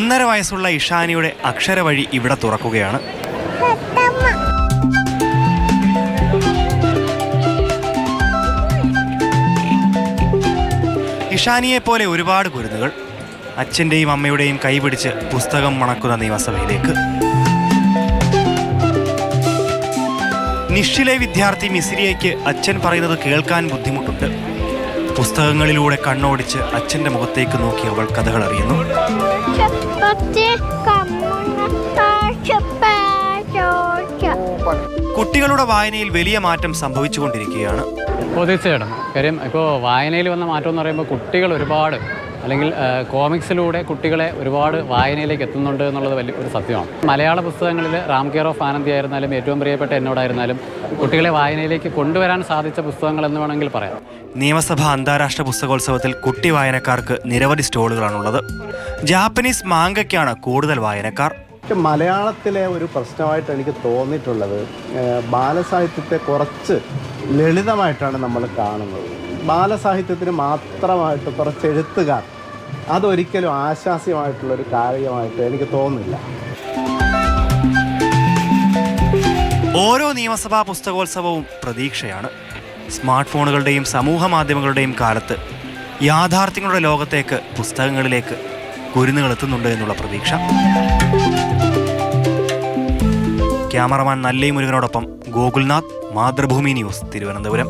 1.5 വയസ്സുള്ള ഇഷാനിയുടെ അക്ഷരവഴി ഇവിടെ തുറക്കുകയാണ്. ഇഷാനിയെ പോലെ ഒരുപാട് കുരുന്നുകൾ അച്ഛൻ്റെയും അമ്മയുടെയും കൈപിടിച്ച് പുസ്തകം മണക്കുന്ന നിയമസഭയിലേക്ക്. നിഷിലെ വിദ്യാർത്ഥി മിസിരിയയ്ക്ക് അച്ഛൻ പറയുന്നത് കേൾക്കാൻ ബുദ്ധിമുട്ടുണ്ട്. പുസ്തകങ്ങളിലൂടെ കണ്ണോടിച്ച് അച്ഛൻ്റെ മുഖത്തേക്ക് നോക്കി അവൾ കഥകൾ അറിയുന്നു. കുട്ടികളുടെ വായനയിൽ വലിയ മാറ്റം സംഭവിച്ചുകൊണ്ടിരിക്കുകയാണ്. തീർച്ചയായിട്ടും. കാര്യം ഇപ്പോൾ വായനയിൽ വന്ന മാറ്റം എന്ന് പറയുമ്പോൾ കുട്ടികൾ ഒരുപാട്, അല്ലെങ്കിൽ കോമിക്സിലൂടെ കുട്ടികളെ ഒരുപാട് വായനയിലേക്ക് എത്തുന്നുണ്ട് എന്നുള്ളത് വലിയ ഒരു സത്യമാണ്. മലയാള പുസ്തകങ്ങളിൽ റാം കെയർ ഓഫ് ആനന്ദി ആയിരുന്നാലും ഏറ്റവും പ്രിയപ്പെട്ട എന്നോടായിരുന്നാലും കുട്ടികളെ വായനയിലേക്ക് കൊണ്ടുവരാൻ സാധിച്ച പുസ്തകങ്ങൾ എന്ന് വേണമെങ്കിൽ പറയാം. നിയമസഭ അന്താരാഷ്ട്ര പുസ്തകോത്സവത്തിൽ കുട്ടി വായനക്കാർക്ക് നിരവധി സ്റ്റോളുകളാണുള്ളത്. ജാപ്പനീസ് മാങ്കയ്ക്കാണ് കൂടുതൽ വായനക്കാർ. മലയാളത്തിലെ ഒരു പ്രശ്നമായിട്ട് എനിക്ക് തോന്നിയിട്ടുള്ളത് ബാലസാഹിത്യത്തെ കുറച്ച് ലളിതമായിട്ടാണ് നമ്മൾ കാണുന്നത്. ബാലസാഹിത്യത്തിന് മാത്രമായിട്ട് കുറച്ച് എഴുത്തുകാർ, അതൊരിക്കലും ആശാസ്യമായിട്ടുള്ളൊരു കാര്യമായിട്ട് എനിക്ക് തോന്നുന്നില്ല. ഓരോ നിയമസഭാ പുസ്തകോത്സവവും പ്രതീക്ഷയാണ്. സ്മാർട്ട് ഫോണുകളുടെയും സമൂഹ മാധ്യമങ്ങളുടെയും കാലത്ത് യാഥാർത്ഥ്യങ്ങളുടെ ലോകത്തേക്ക്, പുസ്തകങ്ങളിലേക്ക് കുരുന്നുകൾ എത്തുന്നുണ്ട് എന്നുള്ള പ്രതീക്ഷ. ക്യാമറമാൻ നല്ലൈ മുരുകനോടൊപ്പം ഗോകുൽനാഥ്, മാതൃഭൂമി ന്യൂസ്, തിരുവനന്തപുരം.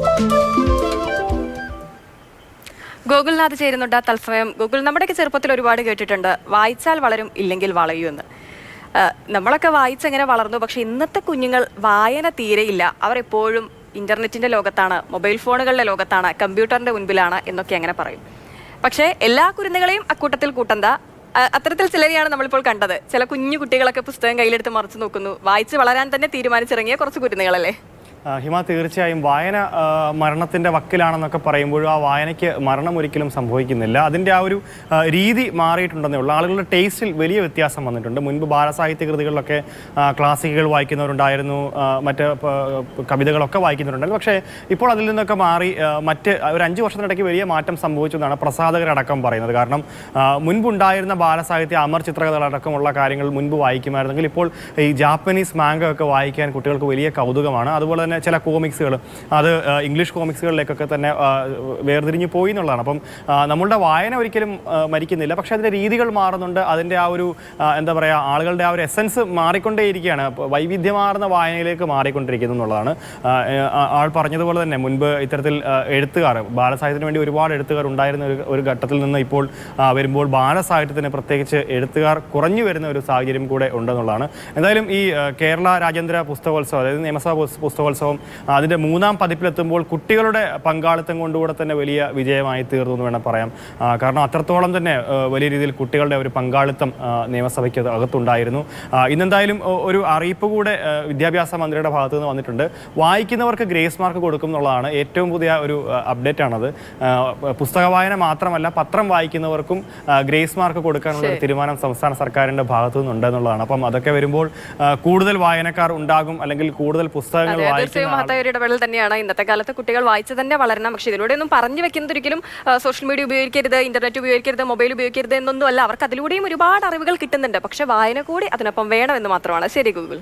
ഗോകുൽനാഥ് ചേരുന്നുണ്ട് തത്സമയം. ഗോകുൽ, നമ്മുടെയൊക്കെ ചെറുപ്പത്തിൽ ഒരുപാട് കേട്ടിട്ടുണ്ട്, വായിച്ചാൽ വളരും ഇല്ലെങ്കിൽ വളയൂ എന്ന്. നമ്മളൊക്കെ വായിച്ചെങ്ങനെ വളർന്നു. പക്ഷെ ഇന്നത്തെ കുഞ്ഞുങ്ങൾ വായന തീരെയില്ല. അവർ എപ്പോഴും ഇന്റർനെറ്റിന്റെ ലോകത്താണ്, മൊബൈൽ ഫോണുകളുടെ ലോകത്താണ്, കമ്പ്യൂട്ടറിന്റെ മുൻപിലാണ് എന്നൊക്കെ അങ്ങനെ പറയും. പക്ഷേ എല്ലാ കുരുന്നുകളെയും അക്കൂട്ടത്തിൽ കൂട്ടണ്ട. അത്തരത്തിൽ ചിലരെയാണ് നമ്മളിപ്പോൾ കണ്ടത്. ചില കുഞ്ഞു കുട്ടികളൊക്കെ പുസ്തകം കയ്യിലെടുത്ത് മറിച്ച് നോക്കുന്നു. വായിച്ച് വളരാൻ തന്നെ തീരുമാനിച്ചിറങ്ങിയ കുറച്ച് കുരുന്നുകളല്ലേ? ഹിമ, തീർച്ചയായും വായന മരണത്തിൻ്റെ വക്കിലാണെന്നൊക്കെ പറയുമ്പോഴും ആ വായനയ്ക്ക് മരണം ഒരിക്കലും സംഭവിക്കുന്നില്ല. അതിൻ്റെ ആ ഒരു രീതി മാറിയിട്ടുണ്ടെന്നേ ഉള്ളൂ. ആളുകളുടെ ടേസ്റ്റിൽ വലിയ വ്യത്യാസം വന്നിട്ടുണ്ട്. മുൻപ് ബാലസാഹിത്യ കൃതികളിലൊക്കെ ക്ലാസിക്കുകൾ വായിക്കുന്നവരുണ്ടായിരുന്നു, മറ്റ് കവിതകളൊക്കെ വായിക്കുന്നവരുണ്ടായിരുന്നു. പക്ഷേ ഇപ്പോൾ അതിൽ നിന്നൊക്കെ മാറി മറ്റ് ഒരു 5 വർഷത്തിനിടയ്ക്ക് വലിയ മാറ്റം സംഭവിച്ചെന്നാണ് പ്രസാധകരടക്കം പറയുന്നത്. കാരണം മുൻപുണ്ടായിരുന്ന ബാലസാഹിത്യ അമർ ചിത്രകഥകളടക്കമുള്ള കാര്യങ്ങൾ മുൻപ് വായിക്കുമായിരുന്നെങ്കിൽ ഇപ്പോൾ ഈ ജാപ്പനീസ് മാങ്ക ഒക്കെ വായിക്കാൻ കുട്ടികൾക്ക് വലിയ കൗതുകമാണ്. അതുപോലെ തന്നെ ചില കോമിക്സുകൾ, അത് ഇംഗ്ലീഷ് കോമിക്സുകളിലേക്കൊക്കെ തന്നെ വേർതിരിഞ്ഞ് പോയി എന്നുള്ളതാണ്. അപ്പം നമ്മളുടെ വായന ഒരിക്കലും മരിക്കുന്നില്ല. പക്ഷേ അതിൻ്റെ രീതികൾ മാറുന്നുണ്ട്. അതിൻ്റെ ആ ഒരു എന്താ പറയുക, ആളുകളുടെ ആ ഒരു എസൻസ് മാറിക്കൊണ്ടേയിരിക്കുകയാണ്. വൈവിധ്യമാർന്ന വായനയിലേക്ക് മാറിക്കൊണ്ടിരിക്കുന്നു എന്നുള്ളതാണ്. ആൾ പറഞ്ഞതുപോലെ തന്നെ മുൻപ് ഇത്തരത്തിൽ എഴുത്തുകാർ, ബാലസാഹിത്യത്തിന് വേണ്ടി ഒരുപാട് എഴുത്തുകാർ ഉണ്ടായിരുന്ന ഒരു ഘട്ടത്തിൽ നിന്ന് ഇപ്പോൾ വരുമ്പോൾ ബാലസാഹിത്യത്തിന് പ്രത്യേകിച്ച് എഴുത്തുകാർ കുറഞ്ഞു വരുന്ന ഒരു സാഹചര്യം കൂടെ ഉണ്ടെന്നുള്ളതാണ്. എന്തായാലും ഈ കേരള രാജ്യാന്തര പുസ്തകോത്സവം, അതായത് നിയമസഭാ പുസ്തകോത്സവം, അതിൻ്റെ 3ാം പതിപ്പിലെത്തുമ്പോൾ കുട്ടികളുടെ പങ്കാളിത്തം കൊണ്ടുകൂടെ തന്നെ വലിയ വിജയമായി തീർന്നു എന്ന് വേണം പറയാം. കാരണം അത്രത്തോളം തന്നെ വലിയ രീതിയിൽ കുട്ടികളുടെ ഒരു പങ്കാളിത്തം നിയമസഭയ്ക്ക് അകത്തുണ്ടായിരുന്നു. ഇന്നെന്തായാലും ഒരു അറിയിപ്പ് കൂടെ വിദ്യാഭ്യാസ മന്ത്രിയുടെ ഭാഗത്തു നിന്ന് വന്നിട്ടുണ്ട്. വായിക്കുന്നവർക്ക് ഗ്രേസ് മാർക്ക് കൊടുക്കും എന്നുള്ളതാണ് ഏറ്റവും പുതിയ ഒരു അപ്ഡേറ്റ് ആണത്. പുസ്തക വായന മാത്രമല്ല, പത്രം വായിക്കുന്നവർക്കും ഗ്രേസ് മാർക്ക് കൊടുക്കാനുള്ള ഒരു തീരുമാനം സംസ്ഥാന സർക്കാരിൻ്റെ ഭാഗത്തു നിന്നുണ്ട് എന്നുള്ളതാണ്. അപ്പം അതൊക്കെ വരുമ്പോൾ കൂടുതൽ വായനക്കാർ ഉണ്ടാകും, അല്ലെങ്കിൽ കൂടുതൽ പുസ്തകങ്ങൾ തീർച്ചയായും മഹത്തായ ഒരു ഇടപെടൽ തന്നെയാണ്. ഇന്നത്തെ കാലത്ത് കുട്ടികൾ വായിച്ചു തന്നെ വളരണം. പക്ഷെ ഇതിലൂടെ ഒന്നും പറഞ്ഞു വെക്കുന്നത് ഒരിക്കലും സോഷ്യൽ മീഡിയ ഉപയോഗിക്കരുത്, ഇന്റർനെറ്റ് ഉപയോഗിക്കരുത്, മൊബൈൽ ഉപയോഗിക്കരുത് എന്നൊന്നും അല്ല. അവർക്ക് അതിലൂടെയും ഒരുപാട് അറിവുകൾ കിട്ടുന്നുണ്ട്. പക്ഷെ വായന കൂടി അതിനൊപ്പം വേണമെന്ന് മാത്രമാണ്. ശരി ഗൂഗിൾ.